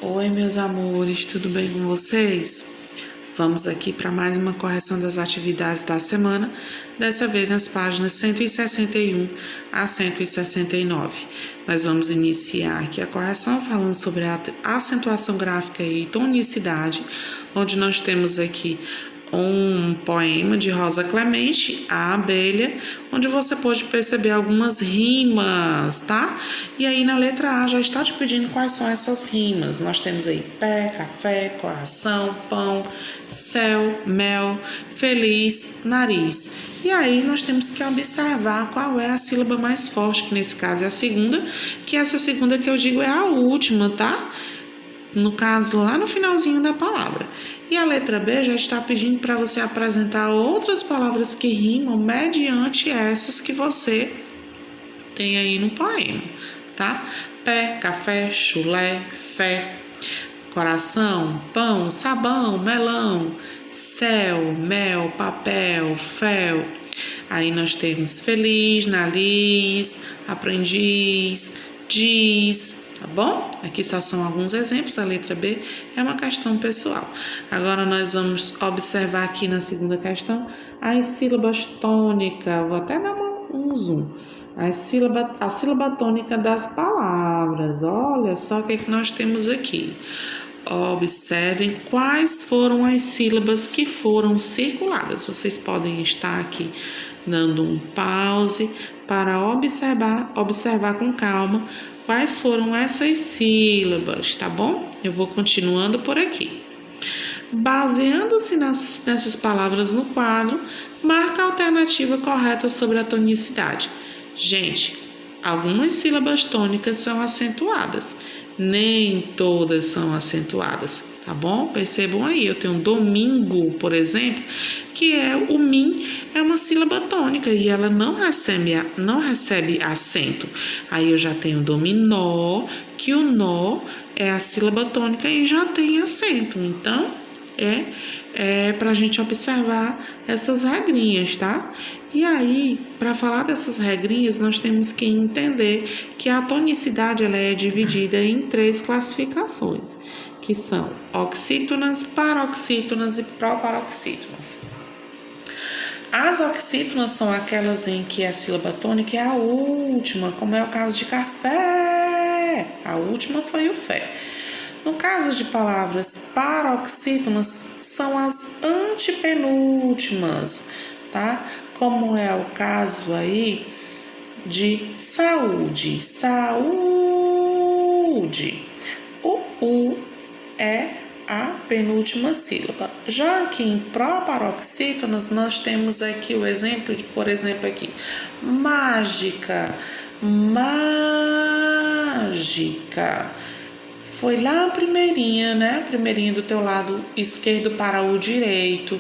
Oi, meus amores, tudo bem com vocês? Vamos aqui para mais uma correção das atividades da semana, dessa vez nas páginas 161 a 169. Nós vamos iniciar aqui a correção falando sobre a acentuação gráfica e tonicidade, onde nós temos aqui um poema de Rosa Clemente, A Abelha, onde você pode perceber algumas rimas, tá? E aí na letra A já está te pedindo quais são essas rimas. Nós temos aí pé, café, coração, pão, céu, mel, feliz, nariz. E aí nós temos que observar qual é a sílaba mais forte, que nesse caso é a segunda, que essa segunda que eu digo é a última, tá? No caso, lá no finalzinho da palavra. E a letra B já está pedindo para você apresentar outras palavras que rimam mediante essas que você tem aí no poema, tá? Pé, café, chulé, fé, coração, pão, sabão, melão, céu, mel, papel, fel. Aí nós temos feliz, nariz, aprendiz, diz, tá bom? Aqui só são alguns exemplos, a letra B é uma questão pessoal. Agora nós vamos observar aqui na segunda questão as sílabas tônicas, vou até dar um zoom. A sílaba tônica das palavras, olha só o que nós temos aqui. Observem quais foram as sílabas que foram circuladas. Vocês podem estar aqui dando um pause para observar com calma quais foram essas sílabas, tá bom? Eu vou continuando por aqui. Baseando-se nessas palavras no quadro, marca a alternativa correta sobre a tonicidade. Gente, algumas sílabas tônicas são acentuadas, nem todas são acentuadas, tá bom? Percebam aí, eu tenho domingo, por exemplo, que o min é uma sílaba tônica e ela não recebe acento. Aí eu já tenho dominó, que o nó é a sílaba tônica e já tem acento. Então, é para a gente observar essas regrinhas, tá? E aí, para falar dessas regrinhas, nós temos que entender que a tonicidade ela é dividida em 3 classificações, que são oxítonas, paroxítonas e proparoxítonas. As oxítonas são aquelas em que a sílaba tônica é a última, como é o caso de café. A última foi o fé. No caso de palavras paroxítonas, são as antepenúltimas, tá? Como é o caso aí de saúde. Saúde. O U é a penúltima sílaba. Já aqui em proparoxítonas, nós temos aqui o exemplo de, por exemplo, aqui, mágica. Mágica. Foi lá a primeirinha, né? A primeirinha do teu lado esquerdo para o direito,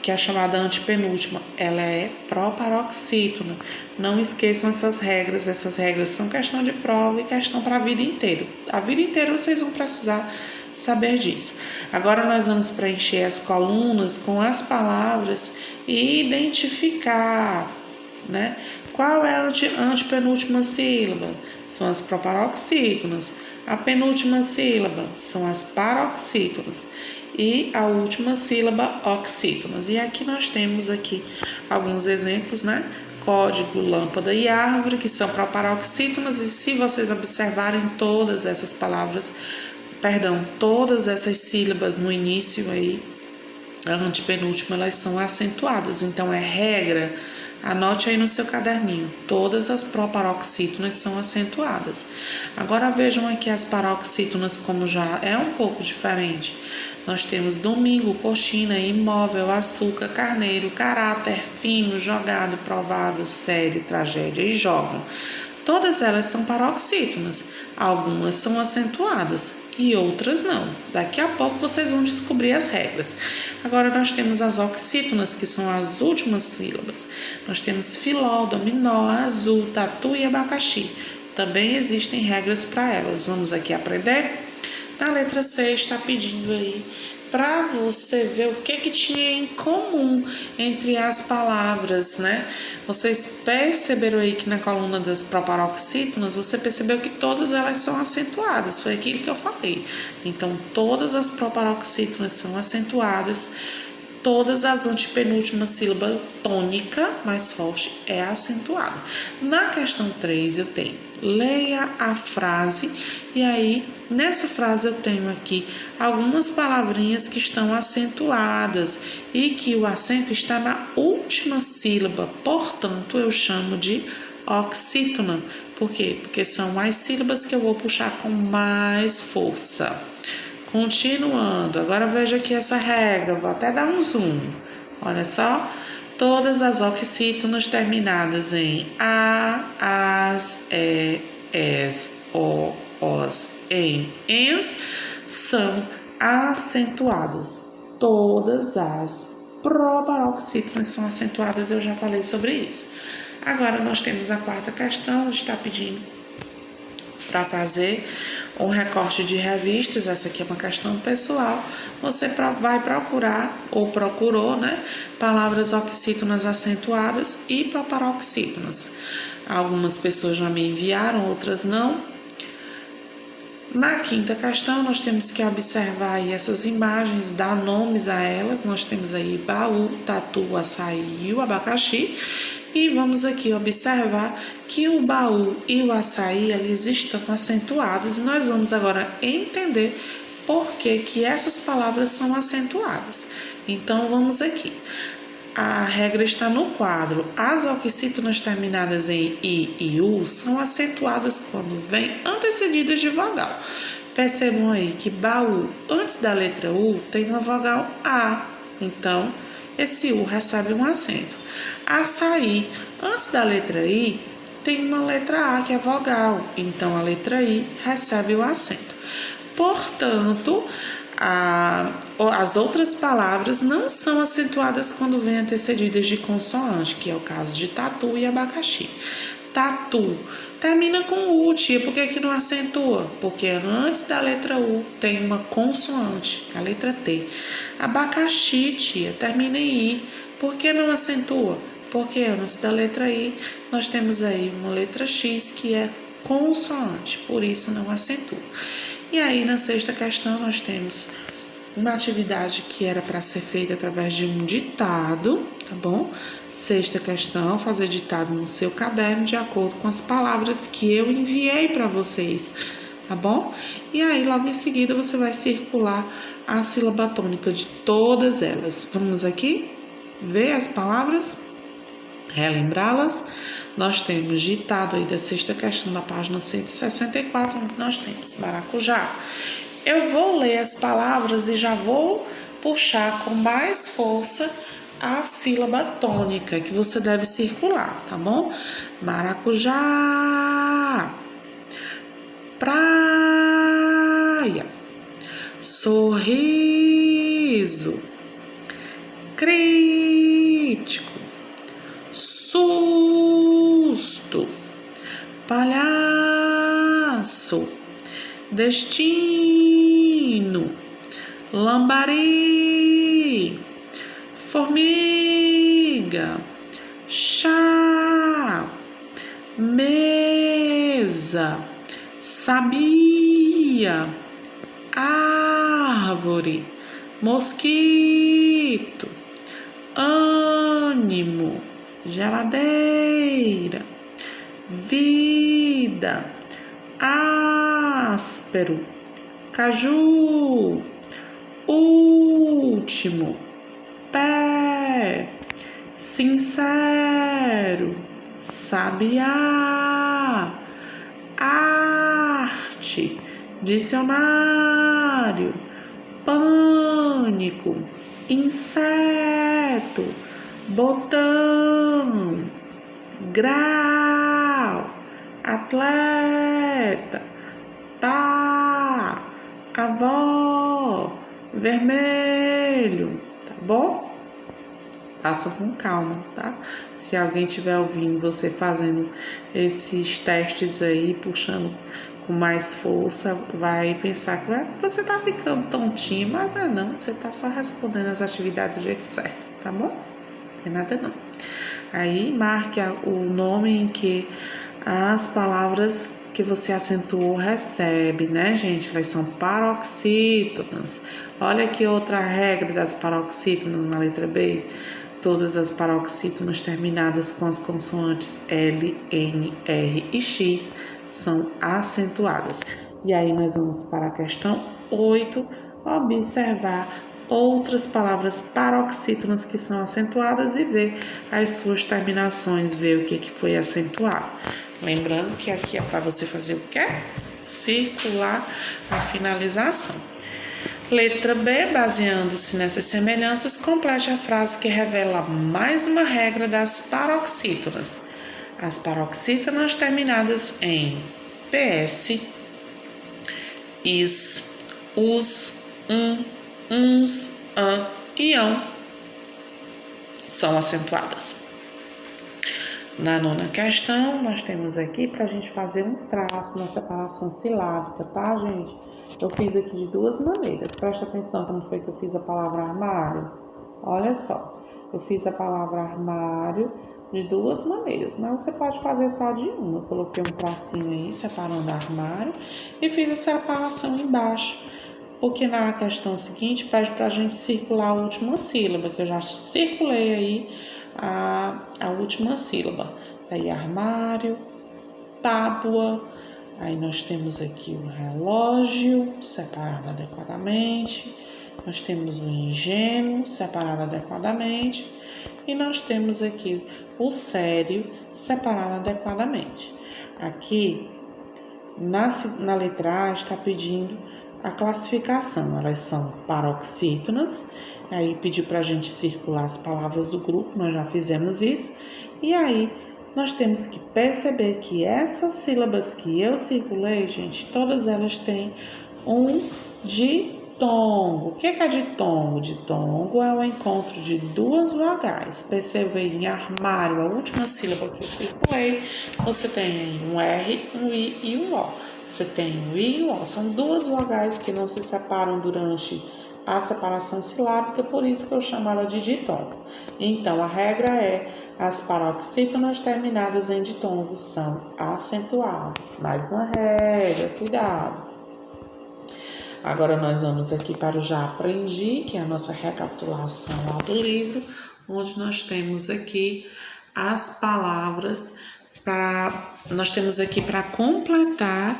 que é a chamada antepenúltima. Ela é proparoxítona. Não esqueçam essas regras. Essas regras são questão de prova e questão para a vida inteira. A vida inteira vocês vão precisar saber disso. Agora nós vamos preencher as colunas com as palavras e identificar, né? Qual é a antepenúltima sílaba? São as proparoxítonas. A penúltima sílaba são as paroxítonas. E a última sílaba, oxítonas. E aqui nós temos aqui alguns exemplos, né? Código, lâmpada e árvore, que são proparoxítonas. E se vocês observarem todas essas sílabas no início aí, a antepenúltima, elas são acentuadas. Então é regra. Anote aí no seu caderninho, todas as proparoxítonas são acentuadas. Agora vejam aqui as paroxítonas como já é um pouco diferente. Nós temos domingo, coxina, imóvel, açúcar, carneiro, caráter, fino, jogado, provável, sério, tragédia e jovem. Todas elas são paroxítonas, algumas são acentuadas e outras não. Daqui a pouco vocês vão descobrir as regras. Agora nós temos as oxítonas, que são as últimas sílabas. Nós temos filó, dominó, azul, tatu e abacaxi. Também existem regras para elas. Vamos aqui aprender? Na letra C está pedindo aí para você ver o que tinha em comum entre as palavras, né? Vocês perceberam aí que na coluna das proparoxítonas, você percebeu que todas elas são acentuadas, foi aquilo que eu falei. Então, todas as proparoxítonas são acentuadas, todas as antepenúltimas sílabas tônica mais forte é acentuada. Na questão 3 eu tenho, leia a frase e aí nessa frase eu tenho aqui algumas palavrinhas que estão acentuadas e que o acento está na última sílaba, portanto eu chamo de oxítona. Por quê? Porque são as sílabas que eu vou puxar com mais força. Continuando, agora veja aqui essa regra, vou até dar um zoom. Olha só, todas as oxítonas terminadas em a, as, es, o, os, em, ens são acentuadas. Todas as proparoxítonas são acentuadas, eu já falei sobre isso. Agora nós temos a quarta questão, está pedindo para fazer um recorte de revistas. Essa aqui é uma questão pessoal. Você vai procurar, ou procurou, né, palavras oxítonas acentuadas e proparoxítonas. Algumas pessoas já me enviaram, outras não. Na quinta questão, nós temos que observar aí essas imagens, dar nomes a elas. Nós temos aí baú, tatu, açaí e o abacaxi. E vamos aqui observar que o baú e o açaí, eles estão acentuados. E nós vamos agora entender por que essas palavras são acentuadas. Então, vamos aqui. A regra está no quadro. As oxítonas terminadas em i e u são acentuadas quando vêm antecedidas de vogal. Percebam aí que baú, antes da letra u, tem uma vogal a. Então, esse u recebe um acento. Açaí, antes da letra i, tem uma letra a, que é vogal. Então, a letra i recebe o acento. Portanto, as outras palavras não são acentuadas quando vêm antecedidas de consoante, que é o caso de tatu e abacaxi. Tatu termina com U, tia, por que não acentua? Porque antes da letra U tem uma consoante, a letra T. Abacaxi, tia, termina em I, por que não acentua? Porque antes da letra I nós temos aí uma letra X que é consoante, por isso não acentua. E aí, na sexta questão, nós temos uma atividade que era para ser feita através de um ditado, tá bom? Sexta questão, fazer ditado no seu caderno de acordo com as palavras que eu enviei para vocês, tá bom? E aí, logo em seguida, você vai circular a sílaba tônica de todas elas. Vamos aqui ver as palavras, relembrá-las. Nós temos ditado aí da sexta questão da página 164, onde nós temos maracujá. Eu vou ler as palavras e já vou puxar com mais força a sílaba tônica que você deve circular, tá bom? Maracujá, praia, sorriso, crítico, susto, palhaço, destino, lambari, formiga, chá, mesa, sabia, árvore, mosquito, ânimo, geladeira, vida, áspero, caju, último, pé, sincero, sabiá, arte, dicionário, pânico, inseto, botão, grau, atleta, pá, avó, vermelho, tá bom? Faça com calma, tá? Se alguém estiver ouvindo você fazendo esses testes aí, puxando com mais força, vai pensar que você tá ficando tontinho, mas não, você tá só respondendo as atividades do jeito certo, tá bom? Não tem nada não. Aí marque o nome em que as palavras que você acentuou recebe, né, gente? Elas são paroxítonas. Olha aqui outra regra das paroxítonas na letra B. Todas as paroxítonas terminadas com as consoantes L, N, R e X são acentuadas. E aí nós vamos para a questão 8, observar outras palavras paroxítonas que são acentuadas e ver as suas terminações, ver o que foi acentuado. Lembrando que aqui é para você fazer o quê? Circular a finalização. Letra B, baseando-se nessas semelhanças, complete a frase que revela mais uma regra das paroxítonas. As paroxítonas terminadas em PS, is, us, uns, an e ão são acentuadas. Na nona questão, nós temos aqui para a gente fazer um traço na separação silábica, tá, gente? Eu fiz aqui de duas maneiras. Presta atenção como foi que eu fiz a palavra armário. Olha só, eu fiz a palavra armário de duas maneiras, mas você pode fazer só de uma. Eu coloquei um tracinho aí, separando armário, e fiz a separação embaixo. Porque na questão seguinte pede para a gente circular a última sílaba, que eu já circulei aí a última sílaba. Aí armário, tábua, aí nós temos aqui o relógio, separado adequadamente, nós temos o ingênuo, separado adequadamente, e nós temos aqui o sério, separado adequadamente. Aqui, na letra A, está pedindo a classificação, elas são paroxítonas, aí pediu para a gente circular as palavras do grupo, nós já fizemos isso, e aí nós temos que perceber que essas sílabas que eu circulei, gente, todas elas têm um ditongo. O que é ditongo? Ditongo é o encontro de duas vogais. Perceba aí, em armário, a última sílaba que eu circulei, você tem aí um R, um I e um O. Você tem o I e o O. São duas vogais que não se separam durante a separação silábica, por isso que eu chamo ela de ditongo. Então, a regra é: as paroxítonas terminadas em ditongo são acentuadas. Mais uma regra, cuidado. Agora nós vamos aqui para o Já Aprendi, que é a nossa recapitulação lá do livro, onde nós temos aqui as palavras nós temos aqui para completar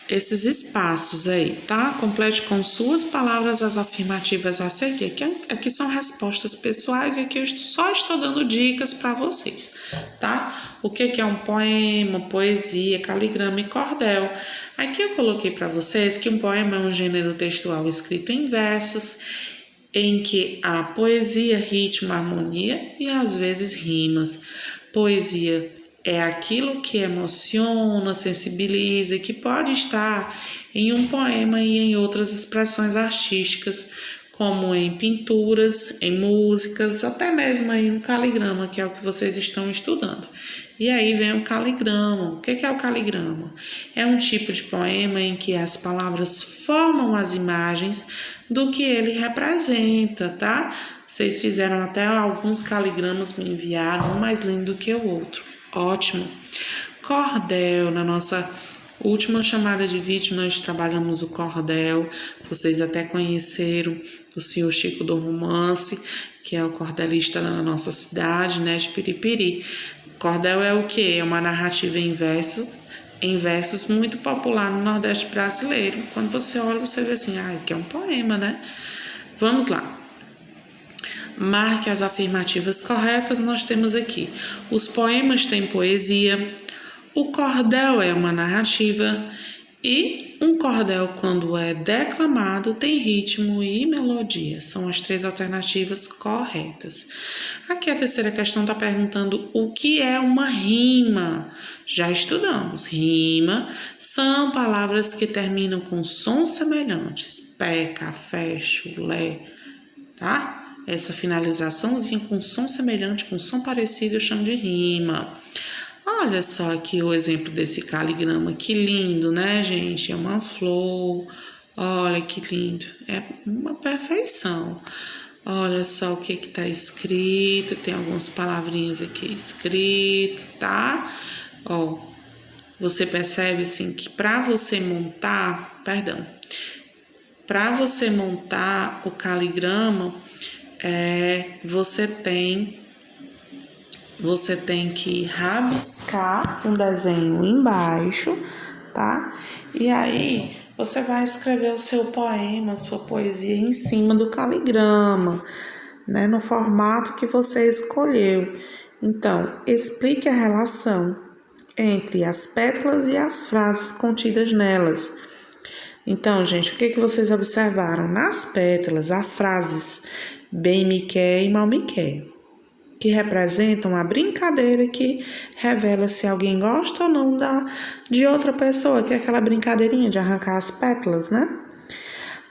esses espaços aí, tá? Complete com suas palavras as afirmativas a seguir. Aqui são respostas pessoais e aqui eu só estou dando dicas para vocês, tá? O que é um poema, poesia, caligrama e cordel. Aqui eu coloquei para vocês que um poema é um gênero textual escrito em versos, em que há poesia, ritmo, harmonia e às vezes rimas. Poesia é aquilo que emociona, sensibiliza e que pode estar em um poema e em outras expressões artísticas, como em pinturas, em músicas, até mesmo em um caligrama, que é o que vocês estão estudando. E aí vem o caligrama. O que é o caligrama? É um tipo de poema em que as palavras formam as imagens do que ele representa, tá? Vocês fizeram até alguns caligramas, me enviaram, um mais lindo que o outro. Ótimo. Cordel, na nossa última chamada de vídeo nós trabalhamos o cordel. Vocês até conheceram o senhor Chico do Romance, que é o cordelista da nossa cidade, né, de Piripiri. Cordel é o quê? É uma narrativa em versos muito popular no Nordeste brasileiro. Quando você olha, você vê assim, que é um poema, né? Vamos lá. Marque as afirmativas corretas, nós temos aqui. Os poemas têm poesia, o cordel é uma narrativa e um cordel, quando é declamado, tem ritmo e melodia. São as três alternativas corretas. Aqui a terceira questão está perguntando o que é uma rima. Já estudamos. Rima são palavras que terminam com sons semelhantes. Pé, café, chulé, tá? Essa finalizaçãozinha com som semelhante, com som parecido, eu chamo de rima. Olha só aqui o exemplo desse caligrama, que lindo, né, gente? É uma flor, olha que lindo, é uma perfeição. Olha só o que tá escrito, tem algumas palavrinhas aqui escrito, tá? Ó, você percebe assim que para você montar o caligrama, você tem que rabiscar um desenho embaixo, tá? E aí você vai escrever o seu poema, sua poesia em cima do caligrama, né? No formato que você escolheu. Então, explique a relação entre as pétalas e as frases contidas nelas. Então, gente, o que vocês observaram? Nas pétalas, há frases bem me quer e mal me quer, que representam a brincadeira que revela se alguém gosta ou não de outra pessoa, que é aquela brincadeirinha de arrancar as pétalas, né?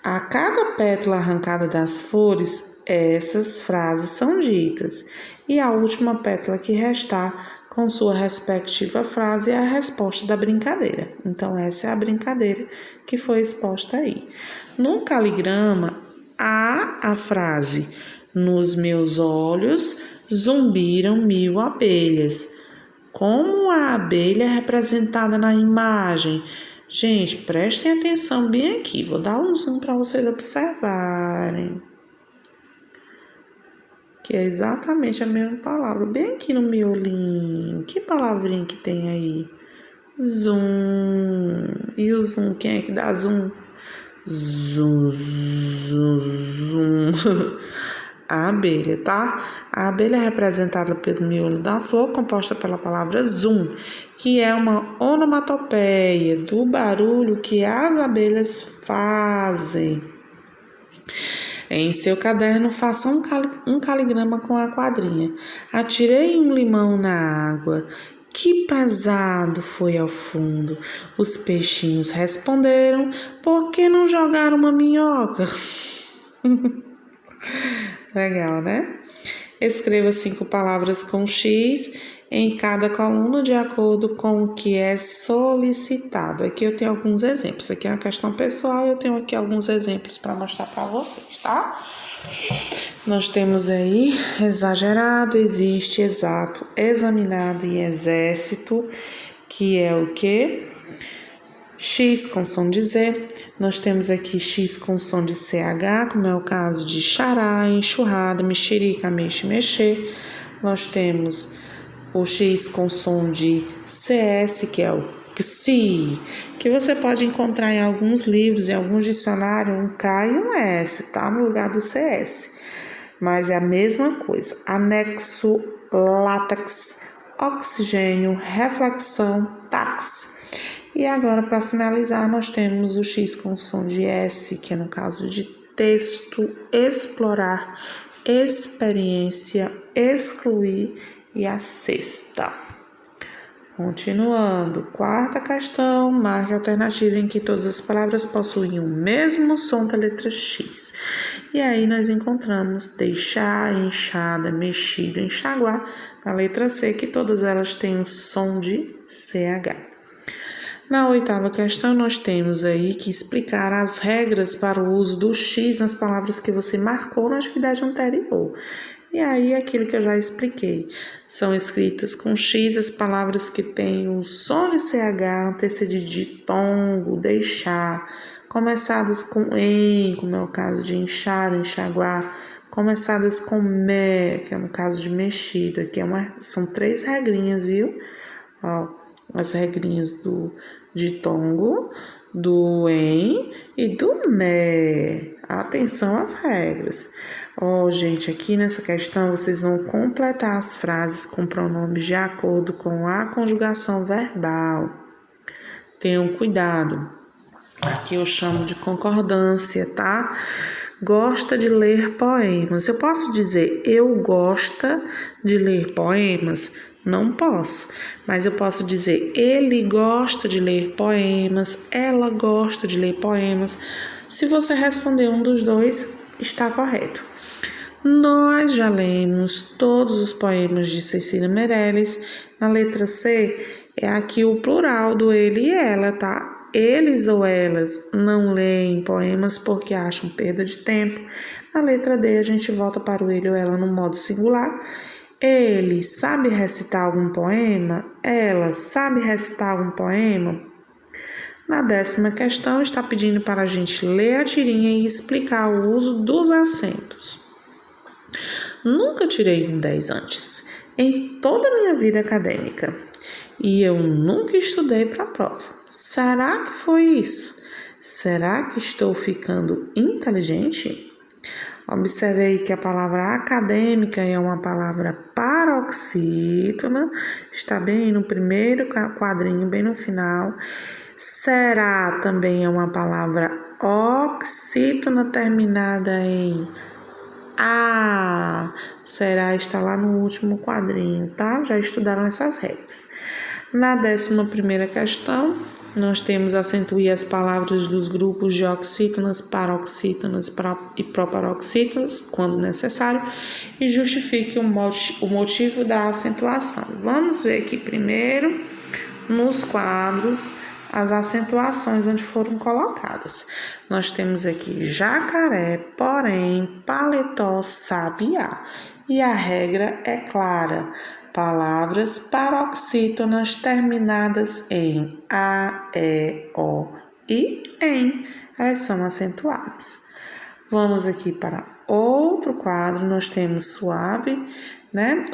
A cada pétala arrancada das flores, essas frases são ditas, e a última pétala que restar com sua respectiva frase é a resposta da brincadeira. Então, essa é a brincadeira que foi exposta aí. No caligrama, há a frase: nos meus olhos zumbiram 1000 abelhas. Como a abelha é representada na imagem? Gente, prestem atenção bem aqui. Vou dar um zoom para vocês observarem. Que é exatamente a mesma palavra. Bem aqui no miolinho. Que palavrinha que tem aí? Zoom. E o zoom? Quem é que dá zoom? Zoom, zoom, zoom. A abelha, tá? A abelha é representada pelo miolo da flor, composta pela palavra zoom, que é uma onomatopeia do barulho que as abelhas fazem. Em seu caderno, faça um caligrama com a quadrinha. Atirei um limão na água. Que pesado foi ao fundo. Os peixinhos responderam: por que não jogaram uma minhoca? Legal, né? Escreva 5 palavras com X em cada coluna de acordo com o que é solicitado. Aqui eu tenho alguns exemplos. Aqui é uma questão pessoal, eu tenho aqui alguns exemplos para mostrar para vocês, tá? Nós temos aí exagerado, existe, exato, examinado e exército, que é o quê? X com som de Z. Nós temos aqui X com som de CH, como é o caso de xará, enxurrada, mexerica, mexe, mexer. Nós temos o X com som de CS, que é o XI, que você pode encontrar em alguns livros, em alguns dicionários, um K e um S, tá? No lugar do CS. Mas é a mesma coisa. Anexo, látex, oxigênio, reflexão, táxi. E agora, para finalizar, nós temos o X com som de S, que é no caso de texto, explorar, experiência, excluir e a sexta. Continuando, 4ª questão, marque a alternativa em que todas as palavras possuem o mesmo som da letra X. E aí nós encontramos deixar, enxada, mexido, enxaguar, na letra C, que todas elas têm o som de CH. Na 8ª questão, nós temos aí que explicar as regras para o uso do X nas palavras que você marcou na atividade anterior. E aí, aquilo que eu já expliquei. São escritas com X as palavras que têm o som de CH antecedido de tongo, deixar, começadas com em, como é o caso de inchar, enxaguar, começadas com me, que é no caso de mexido. Aqui são 3 regrinhas, viu? Ó, as regrinhas de tongo, do em e do me. Atenção às regras. Gente, aqui nessa questão vocês vão completar as frases com pronomes de acordo com a conjugação verbal. Tenham cuidado. Aqui eu chamo de concordância, tá? Gosta de ler poemas. Eu posso dizer eu gosto de ler poemas? Não posso, mas eu posso dizer ele gosta de ler poemas, ela gosta de ler poemas. Se você responder um dos dois, está correto. Nós já lemos todos os poemas de Cecília Meirelles. Na letra C é aqui o plural do ele e ela, tá? Eles ou elas não leem poemas porque acham perda de tempo. Na letra D a gente volta para o ele ou ela no modo singular. Ele sabe recitar algum poema? Ela sabe recitar algum poema? Na 10ª questão está pedindo para a gente ler a tirinha e explicar o uso dos acentos. Nunca tirei um 10 antes, em toda a minha vida acadêmica, e eu nunca estudei para a prova. Será que foi isso? Será que estou ficando inteligente? Observe aí que a palavra acadêmica é uma palavra paroxítona, está bem no primeiro quadrinho, bem no final. Será também é uma palavra oxítona terminada em A. Será está lá no último quadrinho, tá? Já estudaram essas regras. Na 11ª questão, nós temos acentue as palavras dos grupos de oxítonas, paroxítonas e proparoxítonas, quando necessário, e justifique o motivo da acentuação. Vamos ver aqui primeiro, nos quadros, as acentuações onde foram colocadas. Nós temos aqui jacaré, porém, paletó, sabiá. E a regra é clara. Palavras paroxítonas terminadas em A, E, O e em. Elas são acentuadas. Vamos aqui para outro quadro. Nós temos suave, né?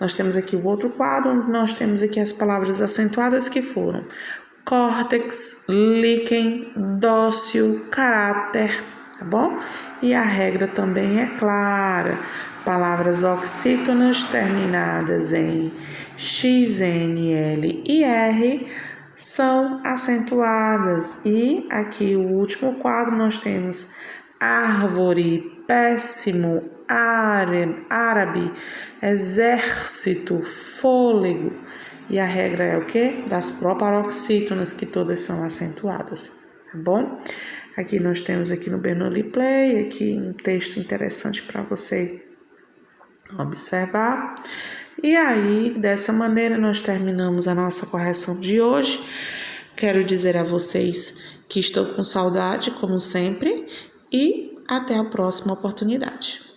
Nós temos aqui o outro quadro, onde nós temos aqui as palavras acentuadas que foram córtex, líquen, dócil, caráter, tá bom? E a regra também é clara. Palavras oxítonas terminadas em X, N, L e R são acentuadas. E aqui o último quadro nós temos árvore, péssimo, árabe, exército, fôlego. E a regra é o quê? Das proparoxítonas, que todas são acentuadas, tá bom? Aqui nós temos aqui no Bernoulli Play, aqui um texto interessante para você observar. E aí, dessa maneira, nós terminamos a nossa correção de hoje. Quero dizer a vocês que estou com saudade, como sempre, e até a próxima oportunidade.